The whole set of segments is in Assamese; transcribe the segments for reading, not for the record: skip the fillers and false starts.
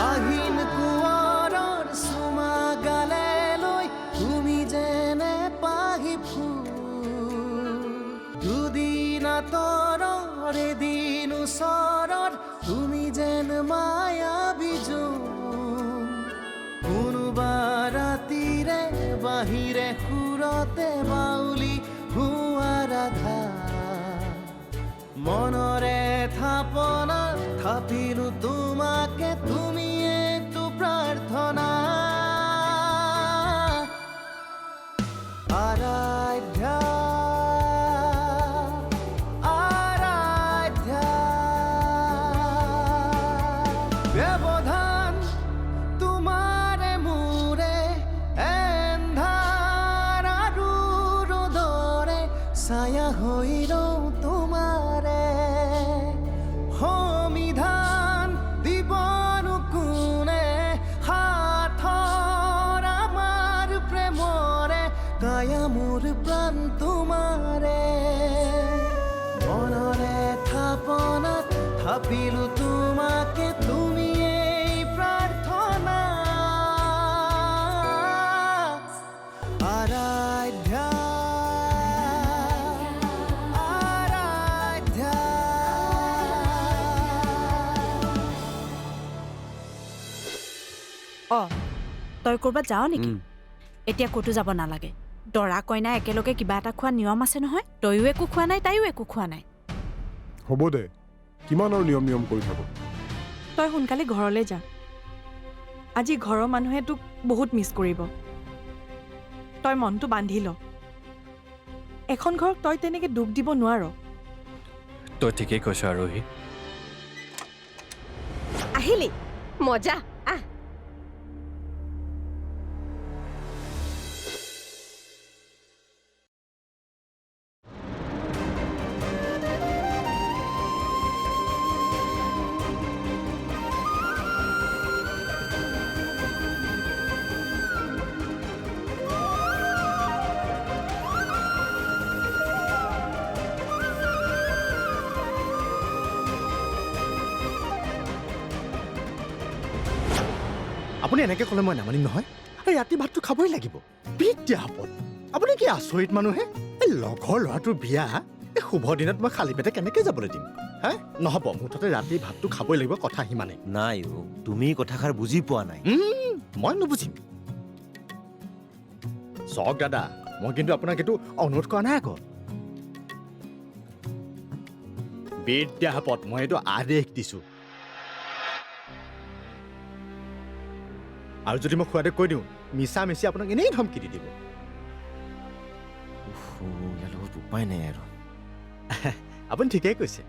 আহিন কুঁৱৰৰ চুমা গালে লৈ তুমি যেনে পাহি ফুল দুদিন আঁতৰৰ এদিন ওচৰৰ তুমি যেন মায়াবী জোন কোনোবা ৰাতিৰে বাহিৰে সুৰতে বাউলি হোৱা ৰাধা মনৰে থাপনা থাপিলো তোমাকে তুমি এইটো প্ৰাৰ্থনা আৰাধ্যা আৰাধ্যা ব্যৱধান তোমাৰে মোৰে এন্ধাৰ আৰু ৰ'দৰে ছায়া হৈ ৰওঁ তোমাৰে সমিধান দিবনো কোনে হাতৰ আমাৰ প্ৰেমৰে কায়া মোৰ প্ৰাণ তোমাৰে মনৰে থাপনাত থাপিলো তোমাকে তুমি এই প্ৰাৰ্থনা আৰাধ্যা তই ক'ৰবাত যাৱ নেকি এতিয়া ক'তো যাব নালাগে দৰা কইনা একেলগে কিবা এটা খোৱা নিয়ম আছে নহয় তয়ো একো খোৱা নাই তাইও একো খোৱা নাই হ'ব দে কিমান আৰু নিয়ম কৰি থাকো তই সোনকালে ঘৰলৈ যা আজি ঘৰৰ মানুহে তোক বহুত মিছ কৰিব তই মনটো বান্ধি ল এখন ঘৰক তই তেনেকৈ দুখ দিব নোৱাৰ তই ঠিকেই কৈছ আৰোহী আহিলি মজা আহ আপুনি এনেকৈ ক'লে মই নামানিম নহয় এই ৰাতি ভাতটো খাবই লাগিব বিদ্যা আপদ আপুনি কি আচৰিত মানুহে এই লগৰ ল'ৰাটোৰ বিয়া এই শুভ দিনত মই খালী পেটে কেনেকৈ যাবলৈ দিম হে নহ'ব মুঠতে ৰাতি ভাতটো খাবই লাগিব কথা সিমানে নাই তুমি কথাষাৰ বুজি পোৱা নাই মই নুবুজিম চাওক দাদা মই কিন্তু আপোনাক এইটো অনুৰোধ কৰা নাই আকৌ বিদ্যা আপদ মই এইটো আদেশ দিছোঁ আৰু যদি মই খুৱাতে কৈ দিওঁ মিছা মিছি আপোনাক এনেই ধমকি দি দিব ইয়াৰ লগত উপায় নাই আৰু আপুনি ঠিকেই কৈছে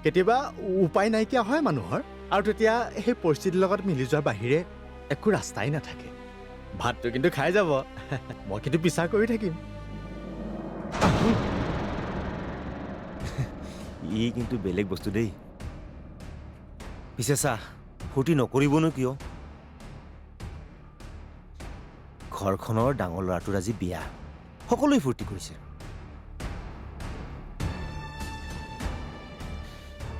কেতিয়াবা উপায় নাইকিয়া হয় মানুহৰ আৰু তেতিয়া সেই পৰিস্থিতিৰ লগত মিলি যোৱাৰ বাহিৰে একো ৰাস্তাই নাথাকে ভাতটো কিন্তু খাই যাব মই কিন্তু পিছা কৰি থাকিম ই কিন্তু বেলেগ বস্তু দেই পিছে চা ফূৰ্তি নকৰিবনো কিয় ঘৰখনৰ ডাঙৰ ল'ৰাটোৰ আজি বিয়া সকলোৱে ফূৰ্তি কৰিছে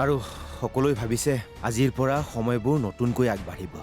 আৰু সকলোৱে ভাবিছে আজিৰ পৰা সময়বোৰ নতুনকৈ আগবাঢ়িব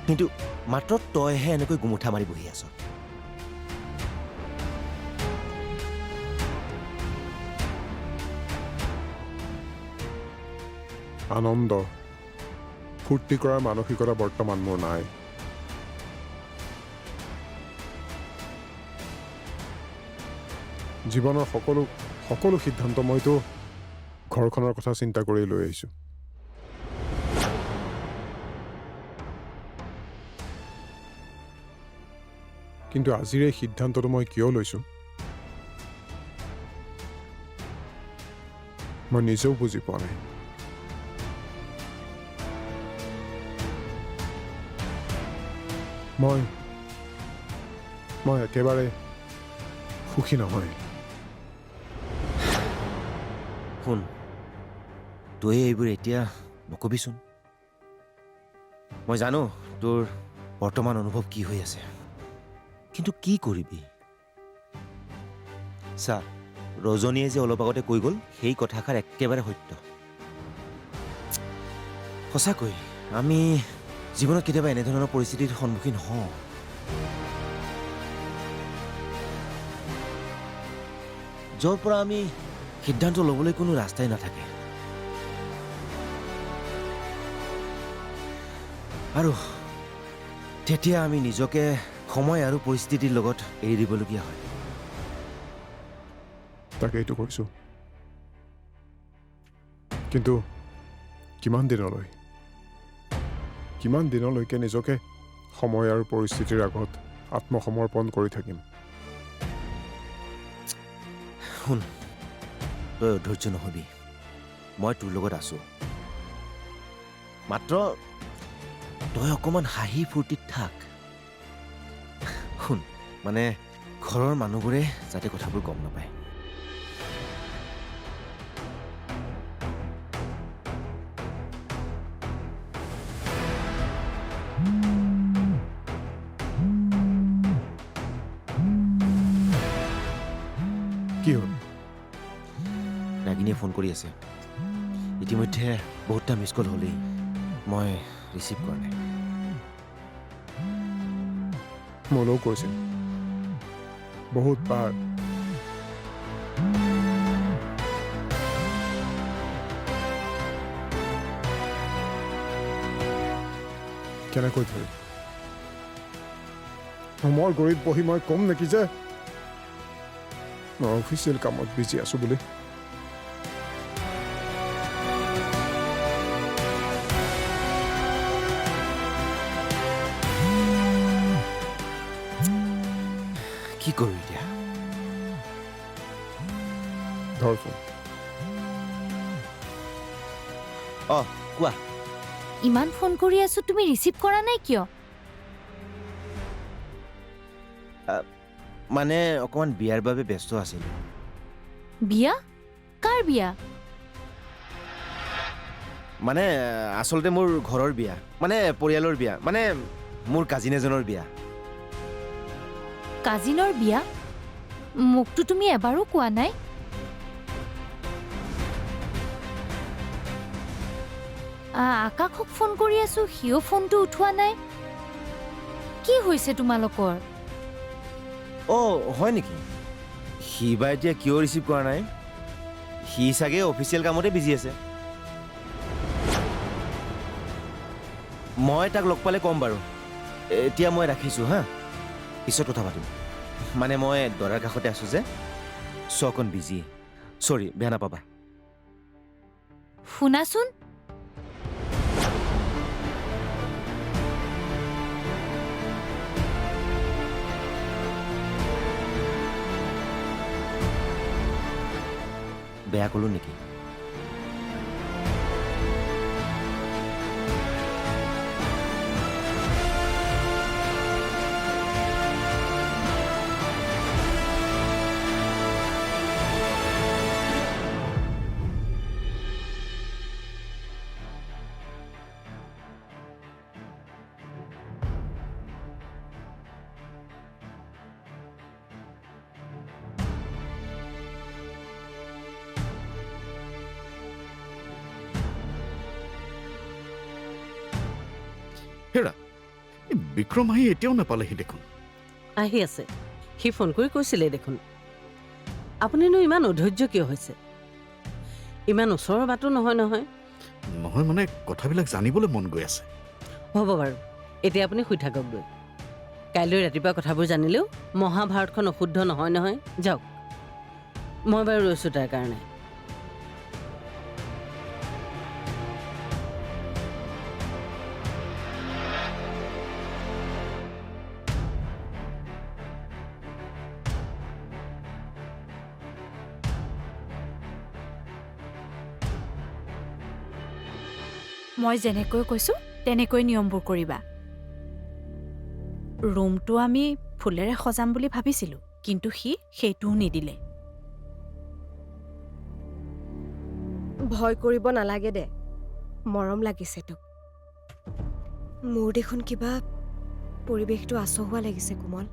কিন্তু মাত্ৰ তইহে এনেকৈ গুমুঠা মাৰি বহি আছ আনন্দ ফূৰ্তি কৰাৰ মানসিকতা বৰ্তমান মোৰ নাই জীৱনৰ সকলো সিদ্ধান্ত মইতো ঘৰখনৰ কথা চিন্তা কৰি লৈ আহিছোঁ কিন্তু আজিৰ এই সিদ্ধান্তটো মই কিয় লৈছোঁ মই নিজেও বুজি পোৱা নাই মই একেবাৰে সুখী নহয়। শুন, তই এইবোৰ এতিয়া নকবিচোন। মই জানো তোৰ বৰ্তমান অনুভৱ কি হৈ আছে, কিন্তু কি কৰিবি? চা, ৰজনীয়ে যে অলপ আগতে কৈ গ'ল সেই কথাষাৰ একেবাৰে সত্য। সঁচাকৈ আমি জীৱনত কেতিয়াবা এনেধৰণৰ পৰিস্থিতিৰ সন্মুখীন হওঁ। য'ৰ পৰা আমি সিদ্ধান্ত ল'বলৈ কোনো ৰাস্তাই নাথাকে, আৰু তেতিয়া আমি নিজকে সময় আৰু পৰিস্থিতিৰ লগত এৰি দিবলগীয়া হয়। তাকে এইটো কৰিছোঁ, কিন্তু কিমান দিনলৈকে নিজকে সময় আৰু পৰিস্থিতিৰ আগত আত্মসমৰ্পণ কৰি থাকিম? শুন, তই অধৈৰ্য নহবি। মই তোৰ লগত আছো। মাত্ৰ তই অকণমান হাঁহি ফূৰ্তিত থাক। শুন, মানে ঘৰৰ মানুহবোৰে যাতে কথাবোৰ গম নাপায়। কি হ'ল? ৰাগিনীয়ে ফোন কৰি আছে। ইতিমধ্যে বহুতটা মিছ কল হ'লেই, মই ৰিচিভ কৰা নাই। মোলৈও কৈছিল বহুতবাৰ। কেনেকৈ ধৰি মোৰ গৰিত বহি মই কম নেকি যে মই অফিচিয়েল কামত বিজি আছো বুলি? কি কৰোঁ এতিয়া? ধৰ ফোন। অঁ, কোৱা। ইমান ফোন কৰি আছো, তুমি ৰিচিভ কৰা নাই কিয়? মানে অকণমান বিয়াৰ বাবে ব্যস্ত আছিলোঁ। বিয়া? কাৰ বিয়া? মানে আচলতে মোৰ ঘৰৰ বিয়া, মানে পৰিয়ালৰ বিয়া, মানে মোৰ কাজিন এজনৰ বিয়া। কাজিনৰ বিয়া? মোকতো তুমি এবাৰো কোৱা নাই। আকাশক ফোন কৰি আছো, সিও ফোনটো উঠোৱা নাই। কি হৈছে তোমালোকৰ? অঁ, হয় নেকি? সি বা এতিয়া কিয় ৰিচিভ কৰা নাই? সি চাগে অফিচিয়েল কামতে বিজি আছে। মই তাক লগ পালে ক'ম বাৰু। এতিয়া মই ৰাখিছোঁ হা, পিছত কথা পাতিম। মানে মই দৰাৰ কাষতে আছোঁ যে, চ' অকণ বিজি। চৰি, বেয়া নাপাবা। শুনাচোন, বেয়া ক'লো নেকি? হেৰা, এই বিক্ৰম আহি এতিয়াও নাপালেহি দেখোন। আহি আছে, সি ফোন কৰি কৈছিলে দেখোন। আপুনিনো ইমান অধৈৰ্য কিয় হৈছে? ইমান ওচৰৰ বাটো নহয় নহয়। নহয় মানে কথাবিলাক জানিবলৈ মন গৈ আছে। হ'ব বাৰু, এতিয়া আপুনি শুই থাককগৈ। কাইলৈ ৰাতিপুৱা কথাবোৰ জানিলেও মহাভাৰতখন অশুদ্ধ নহয় নহয়। যাওক, মই বাৰু ৰৈছোঁ তাৰ কাৰণে। মই যেনেকৈ কৈছোঁ তেনেকৈ নিয়মবোৰ কৰিবা। ৰুমটো আমি ফুলেৰে সজাম বুলি ভাবিছিলোঁ, কিন্তু সি সেইটোও নিদিলে। ভয় কৰিব নালাগে দে, মৰম লাগিছে তোক। মোৰ দেখোন কিবা পৰিৱেশটো আচহুৱা লাগিছে কোমল।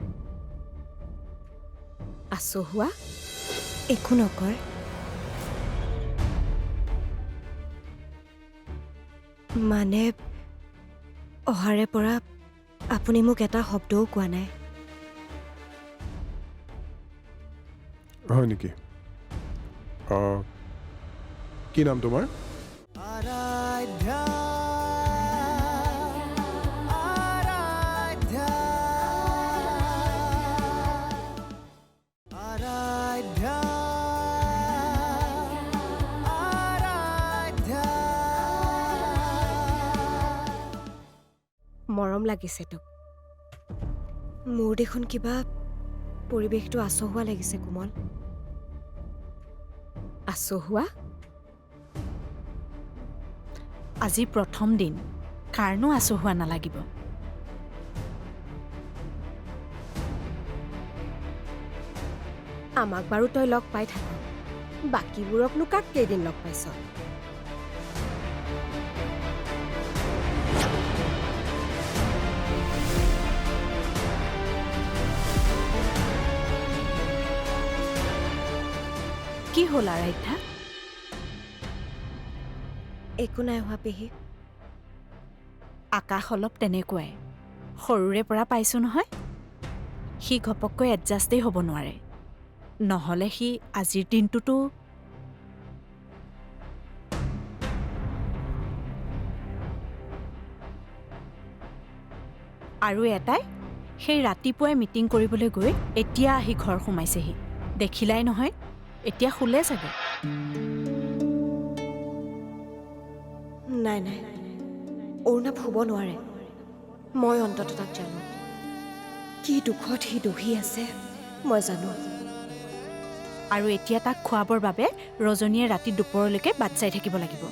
আচহুৱা? একো নকৰ। মানে অহাৰে পৰা আপুনি মোক এটা শব্দও কোৱা নাই। হয় নেকি? কি নাম তোমাৰ? আৰাধ্যা আৰাধ্যা আৰাধ্যা আৰাধ্যা মৰম লাগিছে তোক। মোৰ দেখোন কিবা পৰিৱেশটো আচহুৱা লাগিছে কোমল। আচহুৱা? আজি প্ৰথম দিন, কাৰণো আচহুৱা নালাগিব। আমাক বাৰু তই লগ পাই থাক, বাকীবোৰকনো কাক কেইদিন লগ পাইছ? কি হ'ল আৰাধ্যা? একো নাই হোৱা পেহী। আকাশ অলপ তেনেকুৱাই, সৰুৰে পৰা পাইছোঁ নহয়। সি ঘপককৈ এডজাষ্টেই হ'ব নোৱাৰে, নহ'লে সি আজিৰ দিনটোতো আৰু এটাই সেই ৰাতিপুৱাই মিটিং কৰিবলৈ গৈ এতিয়া আহি ঘৰ সোমাইছেহি। দেখিলাই নহয়, এতিয়া শুলে চাগে। নাই নাই, অৰুণাভ শুব নোৱাৰে। মই অন্তত তাক জানো। কি দুখত সি দুখী আছে মই জানো। আৰু এতিয়া তাক খুৱাবৰ বাবে ৰজনীয়ে ৰাতি দুপৰলৈকে বাট চাই থাকিব লাগিব।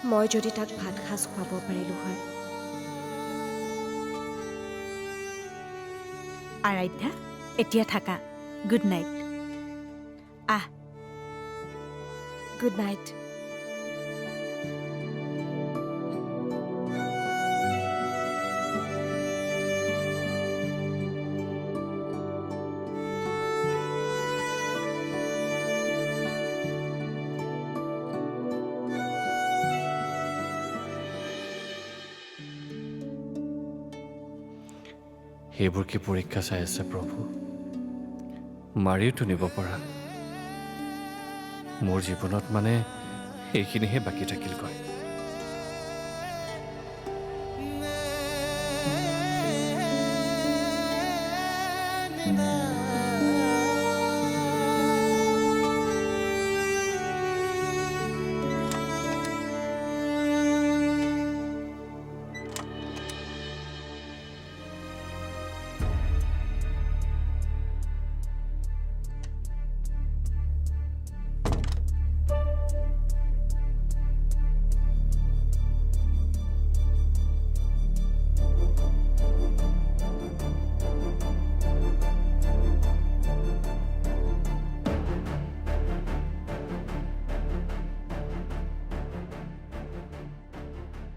মই যদি তাক ভাত সাজ খুৱাব পাৰিলোঁ হয়। আৰাধ্যা, এতিয়া থাকা। Good night. Ah. Good night. সেইবোৰ কি পৰীক্ষা চাই আছে প্ৰভু? মাৰিওতো নিব পৰা। মোৰ জীৱনত মানে এইখিনিহে বাকী থাকিলগৈ।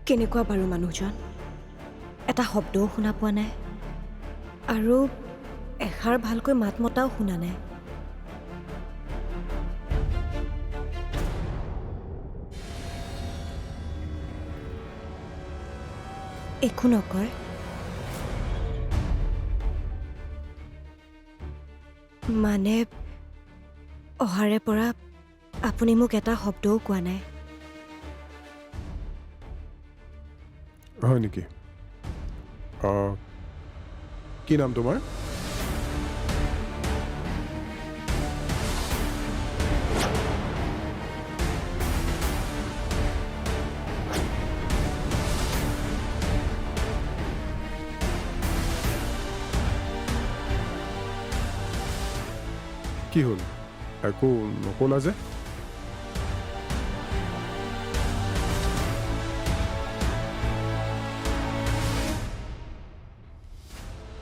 কেনেকুৱা বাৰু মানুহজন? এটা শব্দও শুনা পোৱা নাই, আৰু এষাৰ ভালকৈ মাত মতাও শুনা নাই। একো নকয়? মানে অহাৰে পৰা আপুনি মোক এটা শব্দও কোৱা নাই। হয় নেকি? কি নাম তোমাৰ? কি হ'ল? একো নকলা যে?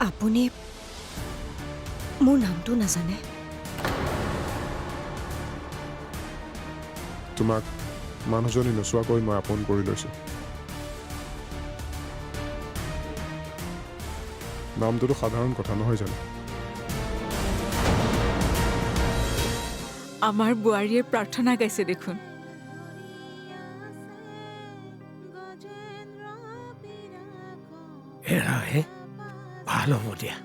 আপুনি মোৰ নামটো নাজানে? তোমাক মানুহজনী নোচোৱাকৈ মই আপোন কৰি লৈছোঁ। নামটোতো সাধাৰণ কথা নহয় জানো? আমাৰ বোৱাৰীয়ে প্ৰাৰ্থনা গাইছে দেখোন। হেৰাহে ভাল হ'ব দিয়া,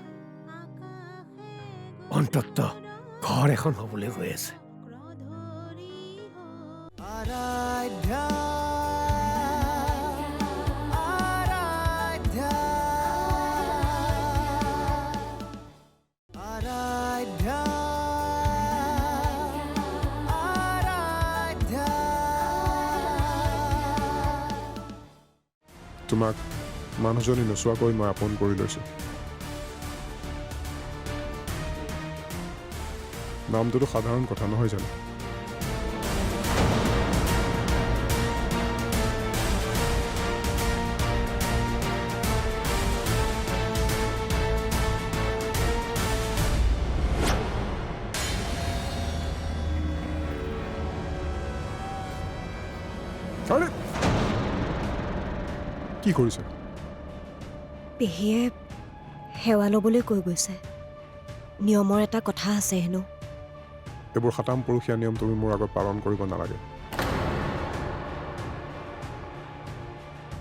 অন্তত ঘৰ এখন হ'বলৈ গৈ আছে। আৰাধ্যা আৰাধ্যা আৰাধ্যা আৰাধ্যা তোমাক মানুহজনী নোচোৱাকৈ মই আপোন কৰি লৈছোঁ। নামটোতো সাধাৰণ কথা নহয় জানো? আৰে! কি কৰিছে? পেহীয়ে সেৱা ল'বলৈ কৈ গৈছে। নিয়মৰ এটা কথা আছে হেনো। এইবোৰ সাতাম পুৰুষীয়া নিয়ম তুমি মোৰ আগত পালন কৰিব নালাগে।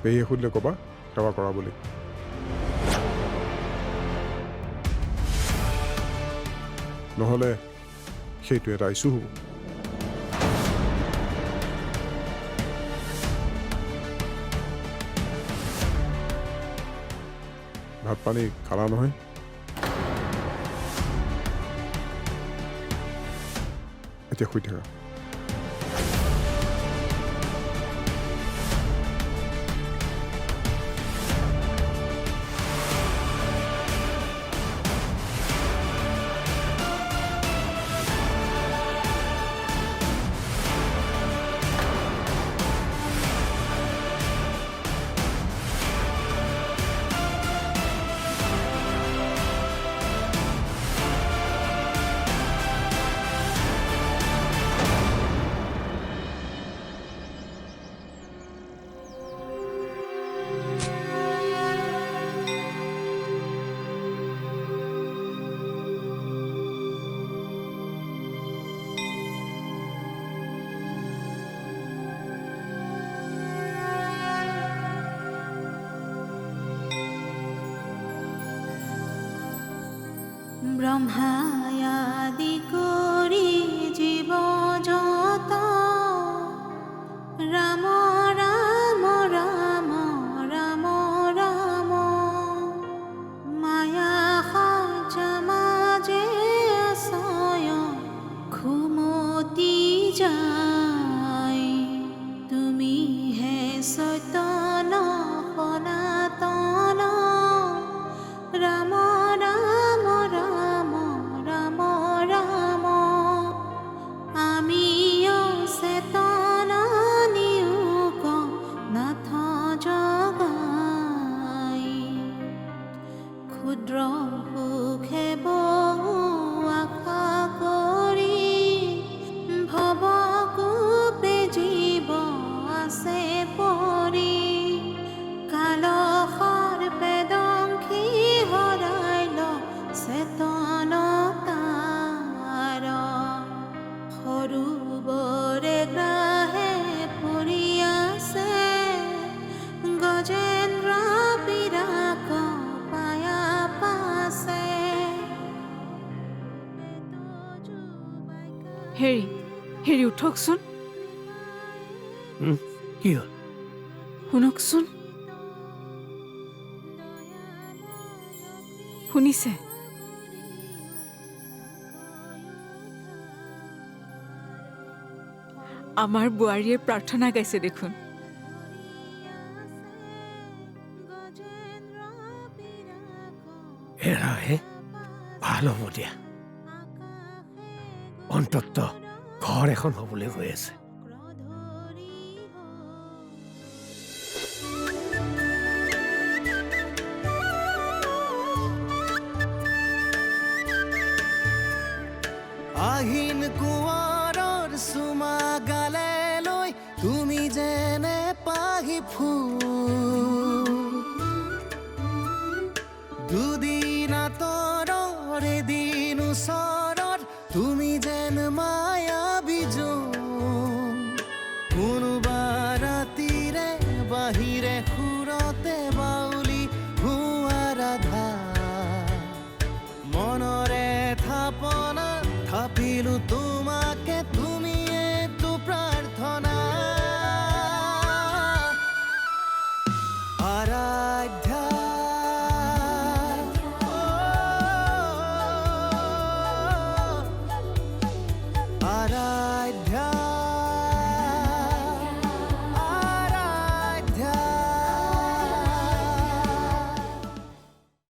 পেহীয়ে সুধিলে ক'বা সেৱা কৰা বুলি। নহ'লে সেইটো এটা ইছ্যু হ'ব। ভাত পানী খালা নহয়? এতিয়া শুই থাকা। ব্ৰহ্মায়াদি কৰি জীৱ যত ৰাম ৰাম ৰাম ৰাম ৰাম মায়া সজ্জা মাজে আছয় ঘুমতি যায় তুমি হে চৈতন্য সনাতন ৰাম ৰাম ৰাম ৰাম ৰাম আমি চেতন নিয়োগ নাথ জগাই ক্ষুদ্ৰ সুখে বহু আশা কৰি ভৱ কোপে জীৱ আছে পৰি কালশৰ বেদংখী হৰাইল চেতনতাৰ সৰুবৰে গ্ৰাহে পৰি আছে গজেন্দ্ৰ বিৰাক পায়া পাছে। হেৰি উঠকচোন, কি হ'ল? শুনকচোন। শুনিছে? আমাৰ বোৱাৰীয়ে প্ৰাৰ্থনা গাইছে দেখোন। হেৰাহে ভাল হ'ব দিয়া, অন্তত ঘৰ এখন হ'বলৈ গৈ আছে। আহিন কুঁৱৰৰ চুমা গালে লৈ তুমি যেনে পাহি ফুল দুদিন আঁতৰৰ এদিন ওচৰত তুমি যেন মায়াবী জোন কোনোবা ৰাতিৰে বাহিৰে সুৰতে বাউলি হোৱা ৰাধা মনৰে থাপনা থাপিলো তোমাকে তুমি এইটো প্ৰাৰ্থনা আৰাধ্যা আৰাধ্যা